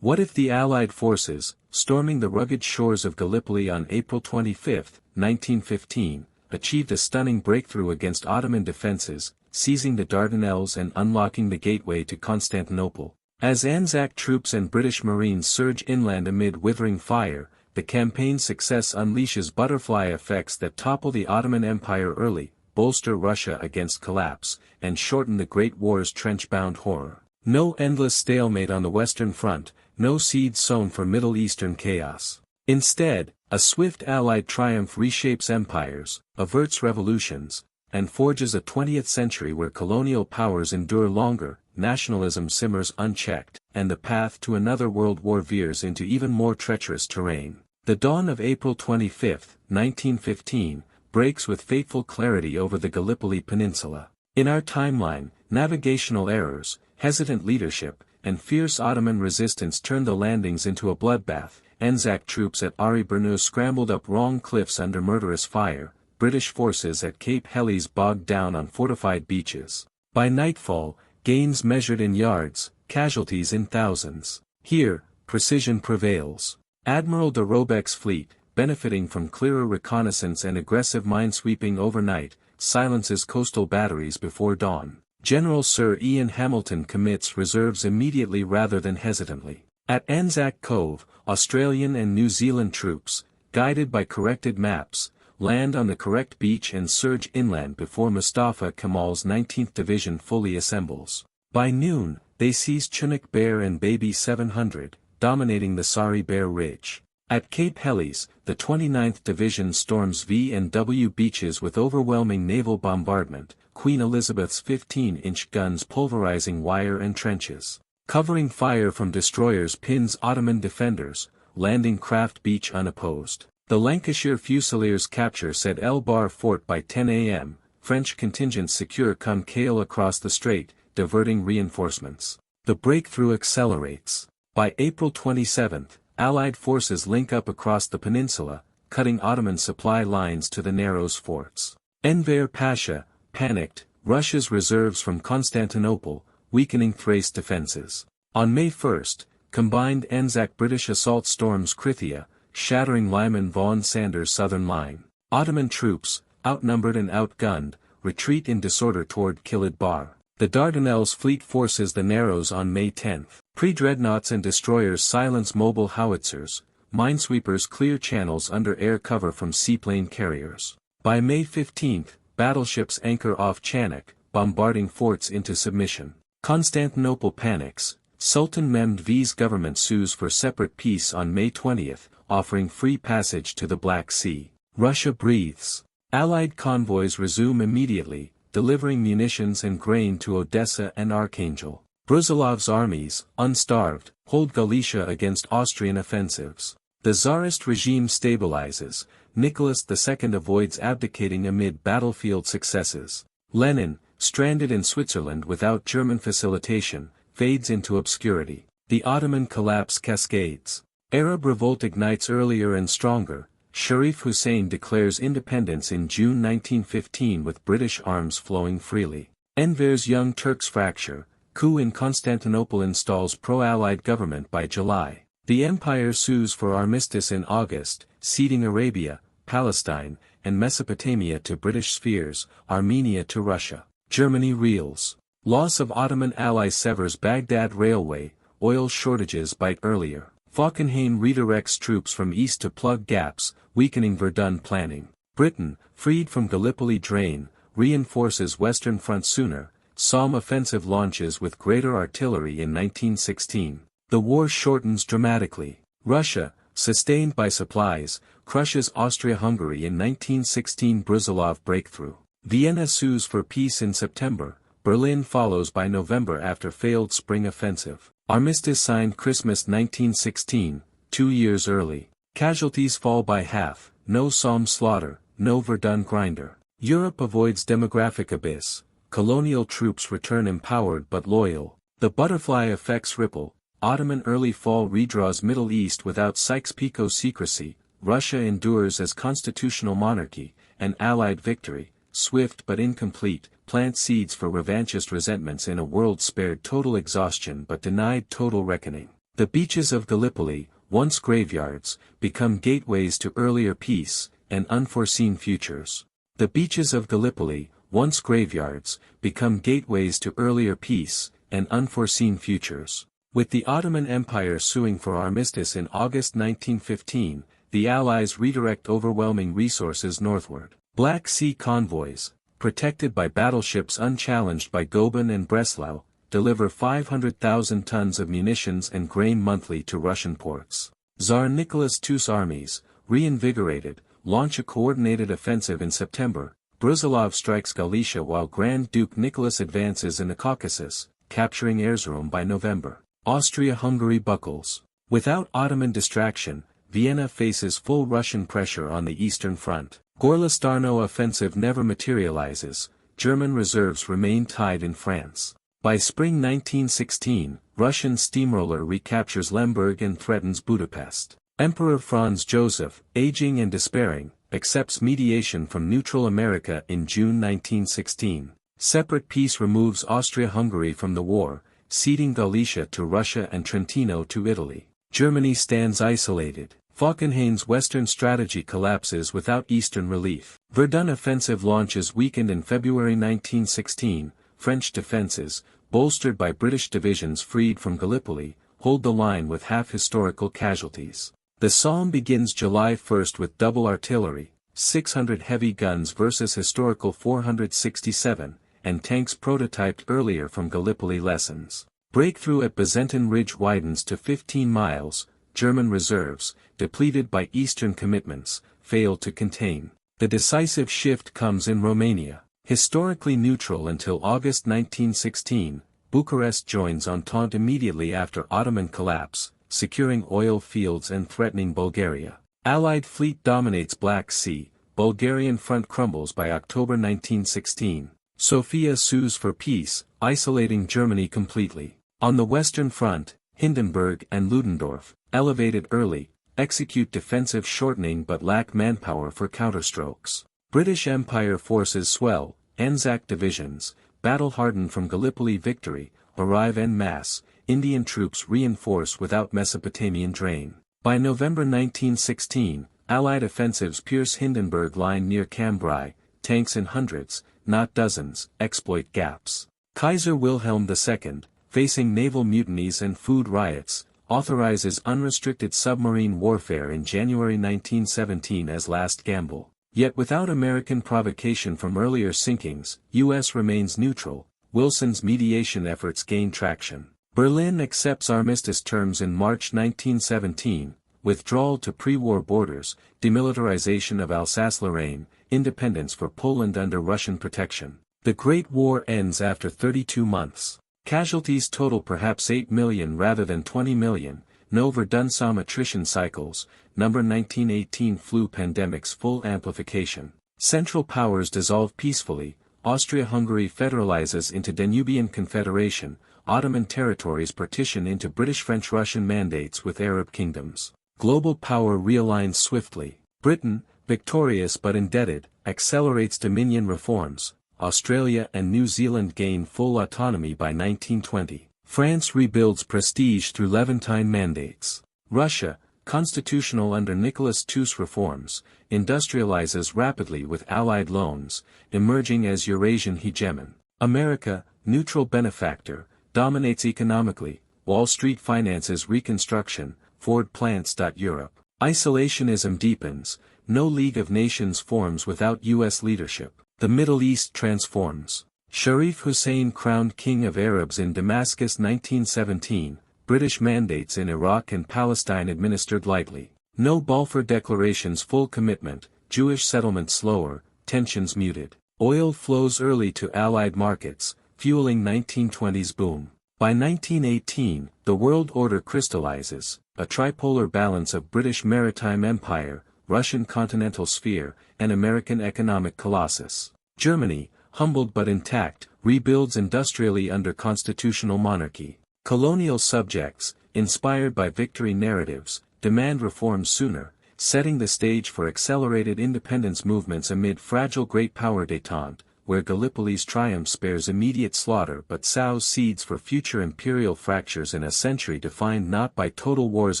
What if the Allied forces, storming the rugged shores of Gallipoli on April 25, 1915, achieved a stunning breakthrough against Ottoman defenses, seizing the Dardanelles and unlocking the gateway to Constantinople? As Anzac troops and British Marines surge inland amid withering fire, the campaign's success unleashes butterfly effects that topple the Ottoman Empire early, bolster Russia against collapse, and shorten the Great War's trench-bound horror. No endless stalemate on the Western Front, no seeds sown for Middle Eastern chaos. Instead, a swift Allied triumph reshapes empires, averts revolutions, and forges a 20th century where colonial powers endure longer, nationalism simmers unchecked, and the path to another world war veers into even more treacherous terrain. The dawn of April 25, 1915, breaks with fateful clarity over the Gallipoli Peninsula. In our timeline, navigational errors, hesitant leadership, and fierce Ottoman resistance turned the landings into a bloodbath. Anzac troops at Ari-Berneau scrambled up wrong cliffs under murderous fire, British forces at Cape Helles bogged down on fortified beaches. By nightfall, gains measured in yards, casualties in thousands. Here, precision prevails. Admiral de Robec's fleet, benefiting from clearer reconnaissance and aggressive minesweeping overnight, silences coastal batteries before dawn. General Sir Ian Hamilton commits reserves immediately rather than hesitantly. At Anzac Cove, Australian and New Zealand troops, guided by corrected maps, land on the correct beach and surge inland before Mustafa Kemal's 19th Division fully assembles. By noon, they seize Chinook Bear and Baby 700, dominating the Sari Bear Ridge. At Cape Helles, the 29th Division storms V&W beaches with overwhelming naval bombardment, Queen Elizabeth's 15-inch guns pulverizing wire and trenches. Covering fire from destroyers pins Ottoman defenders, landing craft beach unopposed. The Lancashire Fusiliers capture Sed El Bahr fort by 10 a.m., French contingents secure Cum Cale across the strait, diverting reinforcements. The breakthrough accelerates. By April 27, Allied forces link up across the peninsula, cutting Ottoman supply lines to the Narrows forts. Enver Pasha, panicked, rushes reserves from Constantinople, weakening Thrace defenses. On May 1, combined Anzac British assault storms Krithia, shattering Lyman Vaughan Sanders' southern line. Ottoman troops, outnumbered and outgunned, retreat in disorder toward Kilid Bar. The Dardanelles fleet forces the Narrows on May 10. Pre-dreadnoughts and destroyers silence mobile howitzers, minesweepers clear channels under air cover from seaplane carriers. By May 15, battleships anchor off Chanak, bombarding forts into submission. Constantinople panics. Sultan Mehmed V's government sues for separate peace on May 20, offering free passage to the Black Sea. Russia breathes. Allied convoys resume immediately, delivering munitions and grain to Odessa and Archangel. Brusilov's armies, unstarved, hold Galicia against Austrian offensives. The Tsarist regime stabilizes, Nicholas II avoids abdicating amid battlefield successes. Lenin, stranded in Switzerland without German facilitation, fades into obscurity. The Ottoman collapse cascades. Arab revolt ignites earlier and stronger. Sharif Hussein declares independence in June 1915 with British arms flowing freely. Enver's Young Turks fracture. Coup in Constantinople installs pro-Allied government by July. The empire sues for armistice in August, ceding Arabia, Palestine, and Mesopotamia to British spheres, Armenia to Russia. Germany reels. Loss of Ottoman ally severs Baghdad railway, oil shortages bite earlier. Falkenhayn redirects troops from east to plug gaps, weakening Verdun planning. Britain, freed from Gallipoli drain, reinforces Western Front sooner. Somme offensive launches with greater artillery in 1916. The war shortens dramatically. Russia, sustained by supplies, crushes Austria-Hungary in 1916 Brusilov breakthrough. Vienna sues for peace in September, Berlin follows by November after failed spring offensive. Armistice signed Christmas 1916, 2 years early. Casualties fall by half, no Somme slaughter, no Verdun grinder. Europe avoids demographic abyss. Colonial troops return empowered but loyal. The butterfly effects ripple. Ottoman early fall redraws Middle East without Sykes-Picot secrecy. Russia endures as constitutional monarchy. An Allied victory, swift but incomplete, plants seeds for revanchist resentments in a world spared total exhaustion but denied total reckoning. The beaches of Gallipoli, once graveyards, become gateways to earlier peace, and unforeseen futures. The beaches of Gallipoli, once graveyards, become gateways to earlier peace, and unforeseen futures. With the Ottoman Empire suing for armistice in August 1915, the Allies redirect overwhelming resources northward. Black Sea convoys, protected by battleships unchallenged by Goeben and Breslau, deliver 500,000 tons of munitions and grain monthly to Russian ports. Tsar Nicholas II's armies, reinvigorated, launch a coordinated offensive in September. Brusilov strikes Galicia while Grand Duke Nicholas advances in the Caucasus, capturing Erzurum by November. Austria-Hungary buckles. Without Ottoman distraction, Vienna faces full Russian pressure on the Eastern Front. Gorlice-Darno offensive never materializes, German reserves remain tied in France. By spring 1916, Russian steamroller recaptures Lemberg and threatens Budapest. Emperor Franz Joseph, aging and despairing, accepts mediation from neutral America in June 1916. Separate peace removes Austria-Hungary from the war, ceding Galicia to Russia and Trentino to Italy. Germany stands isolated. Falkenhayn's western strategy collapses without eastern relief. Verdun offensive launches weakened in February 1916, French defenses, bolstered by British divisions freed from Gallipoli, hold the line with half-historical casualties. The Somme begins July 1 with double artillery, 600 heavy guns versus historical 467, and tanks prototyped earlier from Gallipoli lessons. Breakthrough at Byzantine Ridge widens to 15 miles, German reserves, depleted by eastern commitments, fail to contain. The decisive shift comes in Romania. Historically neutral until August 1916, Bucharest joins Entente immediately after Ottoman collapse, securing oil fields and threatening Bulgaria. Allied fleet dominates Black Sea, Bulgarian front crumbles by October 1916. Sofia sues for peace, isolating Germany completely. On the Western Front, Hindenburg and Ludendorff, elevated early, execute defensive shortening but lack manpower for counterstrokes. British Empire forces swell, Anzac divisions, battle-hardened from Gallipoli victory, arrive en masse, Indian troops reinforce without Mesopotamian drain. By November 1916, Allied offensives pierce Hindenburg line near Cambrai, tanks in hundreds, not dozens, exploit gaps. Kaiser Wilhelm II, facing naval mutinies and food riots, authorizes unrestricted submarine warfare in January 1917 as last gamble. Yet without American provocation from earlier sinkings, U.S. remains neutral. Wilson's mediation efforts gain traction. Berlin accepts armistice terms in March 1917, withdrawal to pre-war borders, demilitarization of Alsace-Lorraine, independence for Poland under Russian protection. The Great War ends after 32 months. Casualties total perhaps 8 million rather than 20 million, no Verdun-Somme attrition cycles, number 1918 flu pandemic's full amplification. Central powers dissolve peacefully, Austria-Hungary federalizes into Danubian Confederation, Ottoman territories partition into British-French-Russian mandates with Arab kingdoms. Global power realigns swiftly. Britain, victorious but indebted, accelerates dominion reforms. Australia and New Zealand gain full autonomy by 1920. France rebuilds prestige through Levantine mandates. Russia, constitutional under Nicholas II's reforms, industrializes rapidly with Allied loans, emerging as Eurasian hegemon. America, neutral benefactor, dominates economically, Wall Street finances Reconstruction, Ford plants. Europe. Isolationism deepens, no League of Nations forms without U.S. leadership. The Middle East transforms. Sharif Hussein crowned King of Arabs in Damascus 1917, British mandates in Iraq and Palestine administered lightly. No Balfour Declaration's full commitment, Jewish settlement slower, tensions muted. Oil flows early to Allied markets, fueling 1920s boom. By 1918, the world order crystallizes, a tripolar balance of British maritime empire, Russian continental sphere, and American economic colossus. Germany, humbled but intact, rebuilds industrially under constitutional monarchy. Colonial subjects, inspired by victory narratives, demand reforms sooner, setting the stage for accelerated independence movements amid fragile great power détente. where Gallipoli's triumph spares immediate slaughter but sows seeds for future imperial fractures in a century defined not by total war's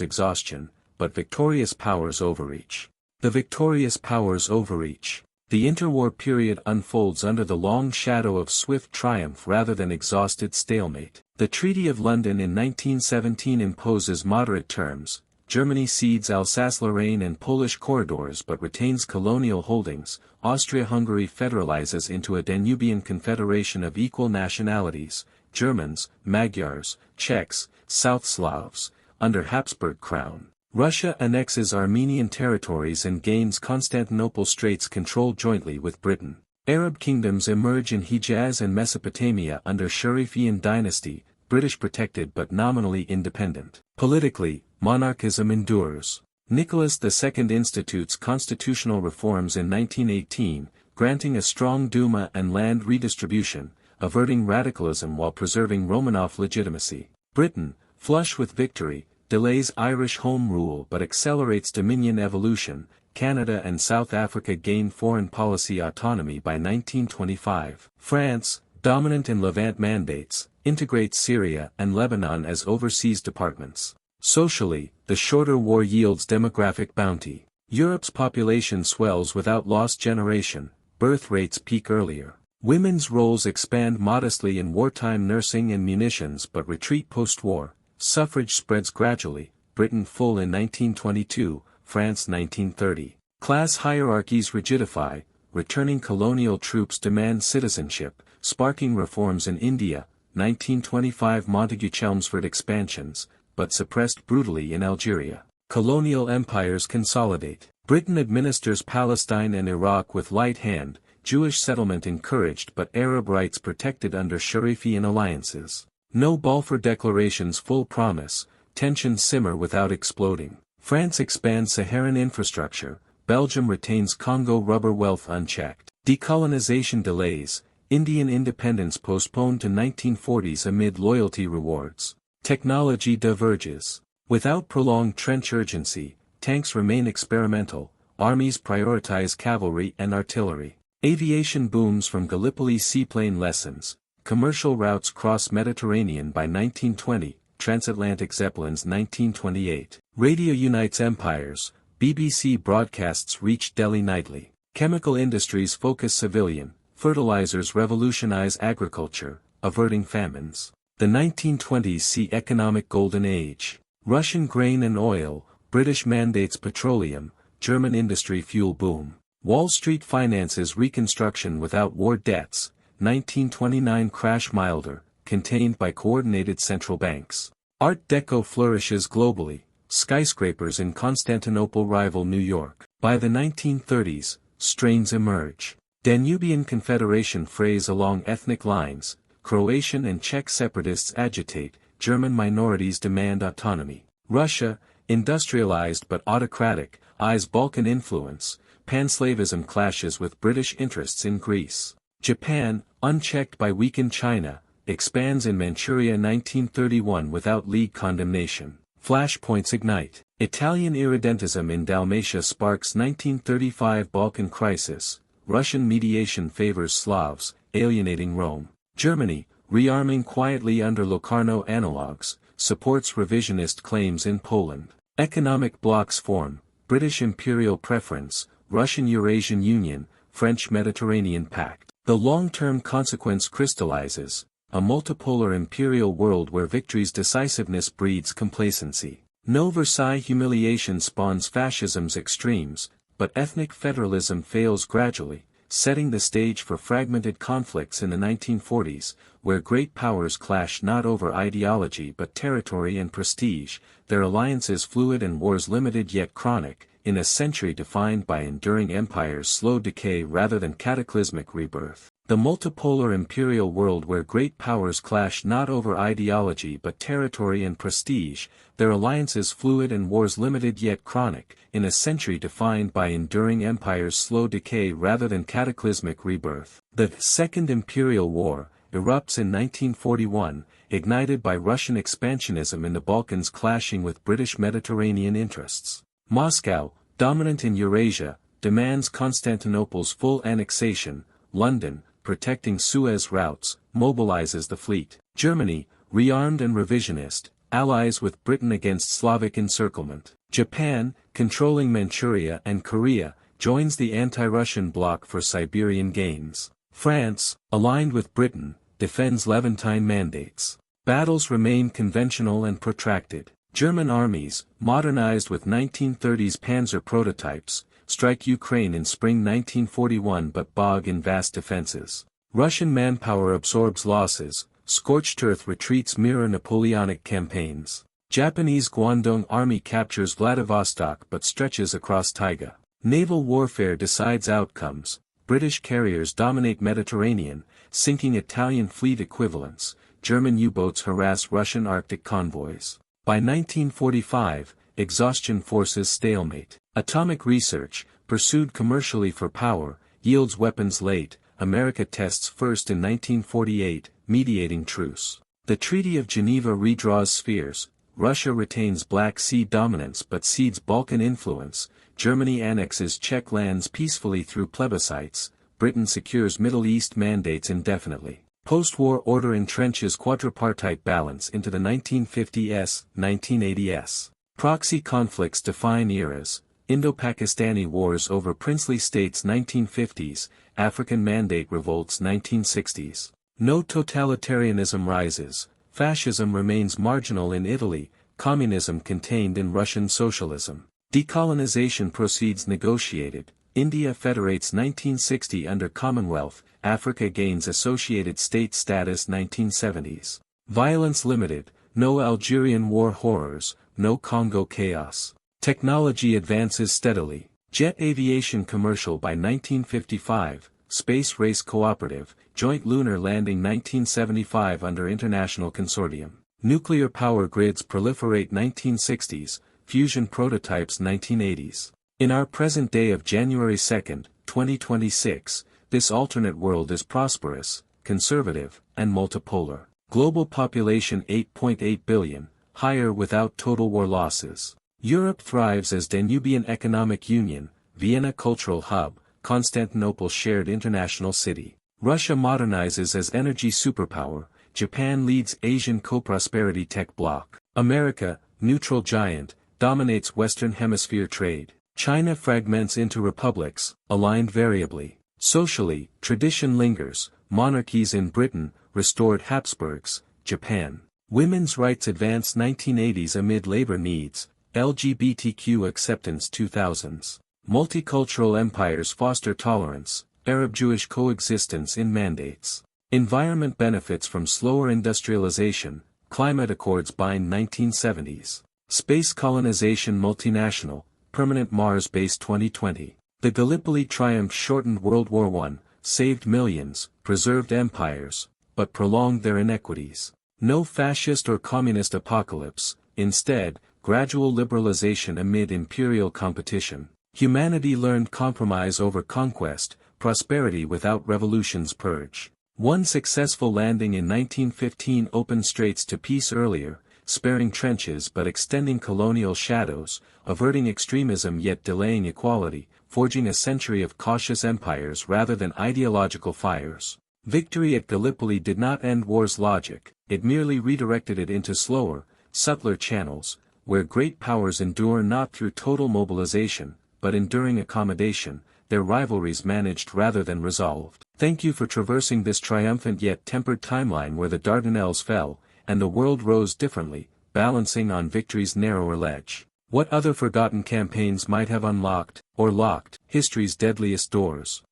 exhaustion, but victorious powers' overreach. The victorious powers' overreach. The interwar period unfolds under the long shadow of swift triumph rather than exhausted stalemate. The Treaty of London in 1917 imposes moderate terms. Germany cedes Alsace-Lorraine and Polish corridors but retains colonial holdings. Austria-Hungary federalizes into a Danubian confederation of equal nationalities, Germans, Magyars, Czechs, South Slavs, under Habsburg crown. Russia annexes Armenian territories and gains Constantinople Straits control jointly with Britain. Arab kingdoms emerge in Hijaz and Mesopotamia under Sharifian dynasty, British protected but nominally independent. Politically, monarchism endures. Nicholas II institutes constitutional reforms in 1918, granting a strong Duma and land redistribution, averting radicalism while preserving Romanov legitimacy. Britain, flush with victory, delays Irish Home Rule but accelerates Dominion evolution. Canada and South Africa gain foreign policy autonomy by 1925. France, dominant in Levant mandates, integrates Syria and Lebanon as overseas departments. Socially, the shorter war yields demographic bounty. Europe's population swells without lost generation, birth rates peak earlier. Women's roles expand modestly in wartime nursing and munitions but retreat post-war. Suffrage spreads gradually, Britain full in 1922, France 1930. Class hierarchies rigidify, returning colonial troops demand citizenship, sparking reforms in India, 1925 Montagu-Chelmsford expansions, but suppressed brutally in Algeria. Colonial empires consolidate. Britain administers Palestine and Iraq with light hand, Jewish settlement encouraged but Arab rights protected under Sharifian alliances. No Balfour Declaration's full promise, tensions simmer without exploding. France expands Saharan infrastructure, Belgium retains Congo rubber wealth unchecked. Decolonization delays, Indian independence postponed to 1940s amid loyalty rewards. Technology diverges. Without prolonged trench urgency, tanks remain experimental, armies prioritize cavalry and artillery. Aviation booms from Gallipoli seaplane lessons, commercial routes cross Mediterranean by 1920, transatlantic zeppelins 1928. Radio unites empires, BBC broadcasts reach Delhi nightly. Chemical industries focus civilian, fertilizers revolutionize agriculture, averting famines. The 1920s see economic golden age. Russian grain and oil, British mandates petroleum, German industry fuel boom. Wall Street finances reconstruction without war debts, 1929 crash milder, contained by coordinated central banks. Art Deco flourishes globally, skyscrapers in Constantinople rival New York. By the 1930s, strains emerge. Danubian Confederation frays along ethnic lines, Croatian and Czech separatists agitate, German minorities demand autonomy. Russia, industrialized but autocratic, eyes Balkan influence, panslavism clashes with British interests in Greece. Japan, unchecked by weakened China, expands in Manchuria 1931 without League condemnation. Flashpoints ignite. Italian irredentism in Dalmatia sparks 1935 Balkan crisis, Russian mediation favors Slavs, alienating Rome. Germany, rearming quietly under Locarno analogues, supports revisionist claims in Poland. Economic blocs form, British imperial preference, Russian Eurasian Union, French Mediterranean Pact. The long-term consequence crystallizes, a multipolar imperial world where victory's decisiveness breeds complacency. No Versailles humiliation spawns fascism's extremes, but ethnic federalism fails gradually, setting the stage for fragmented conflicts in the 1940s, where great powers clash not over ideology but territory and prestige, their alliances fluid and wars limited yet chronic, in a century defined by enduring empires' slow decay rather than cataclysmic rebirth. The multipolar imperial world where great powers clash not over ideology but territory and prestige, their alliances fluid and wars limited yet chronic, in a century defined by enduring empires' slow decay rather than cataclysmic rebirth. The Second Imperial War erupts in 1941, ignited by Russian expansionism in the Balkans clashing with British Mediterranean interests. Moscow, dominant in Eurasia, demands Constantinople's full annexation. London, protecting Suez routes, mobilizes the fleet. Germany, rearmed and revisionist, allies with Britain against Slavic encirclement. Japan, controlling Manchuria and Korea, joins the anti-Russian bloc for Siberian gains. France, aligned with Britain, defends Levantine mandates. Battles remain conventional and protracted. German armies, modernized with 1930s Panzer prototypes, strike Ukraine in spring 1941 but bog in vast defenses. Russian manpower absorbs losses, scorched earth retreats mirror Napoleonic campaigns. Japanese Guangdong army captures Vladivostok but stretches across taiga. Naval warfare decides outcomes. British carriers dominate Mediterranean, sinking Italian fleet equivalents. German U-boats harass Russian Arctic convoys. By 1945, exhaustion forces stalemate. Atomic research, pursued commercially for power, yields weapons late. America tests first in 1948, mediating truce. The Treaty of Geneva redraws spheres. Russia retains Black Sea dominance but cedes Balkan influence. Germany annexes Czech lands peacefully through plebiscites. Britain secures Middle East mandates indefinitely. Post-war order entrenches quadripartite balance into the 1950s, 1980s. Proxy conflicts define eras. Indo-Pakistani wars over princely states 1950s, African mandate revolts 1960s. No totalitarianism rises. Fascism remains marginal in Italy, communism contained in Russian socialism. Decolonization proceeds negotiated. India federates 1960 under Commonwealth, Africa gains associated state status 1970s. Violence limited, no Algerian war horrors, no Congo chaos. Technology advances steadily. Jet aviation commercial by 1955, space race cooperative, joint lunar landing 1975 under international consortium. Nuclear power grids proliferate 1960s, fusion prototypes 1980s. In our present day of January 2, 2026, this alternate world is prosperous, conservative, and multipolar. Global population 8.8 billion, higher without total war losses. Europe thrives as Danubian Economic Union, Vienna cultural hub, Constantinople shared international city. Russia modernizes as energy superpower, Japan leads Asian co-prosperity tech bloc. America, neutral giant, dominates Western Hemisphere trade. China fragments into republics, aligned variably. Socially, tradition lingers, monarchies in Britain, restored Habsburgs, Japan. Women's rights advance 1980s amid labor needs, LGBTQ acceptance 2000s. Multicultural empires foster tolerance, Arab-Jewish coexistence in mandates. Environment benefits from slower industrialization, climate accords bind 1970s. Space colonization multinational, permanent Mars-based 2020. The Gallipoli triumph shortened World War I, saved millions, preserved empires, but prolonged their inequities. No fascist or communist apocalypse, instead, gradual liberalization amid imperial competition. Humanity learned compromise over conquest, prosperity without revolution's purge. One successful landing in 1915 opened straits to peace earlier, sparing trenches but extending colonial shadows, averting extremism yet delaying equality, forging a century of cautious empires rather than ideological fires. Victory at Gallipoli did not end war's logic, it merely redirected it into slower, subtler channels, where great powers endure not through total mobilization, but enduring accommodation, their rivalries managed rather than resolved. Thank you for traversing this triumphant yet tempered timeline where the Dardanelles fell, and the world rose differently, balancing on victory's narrower ledge. What other forgotten campaigns might have unlocked, or locked, history's deadliest doors?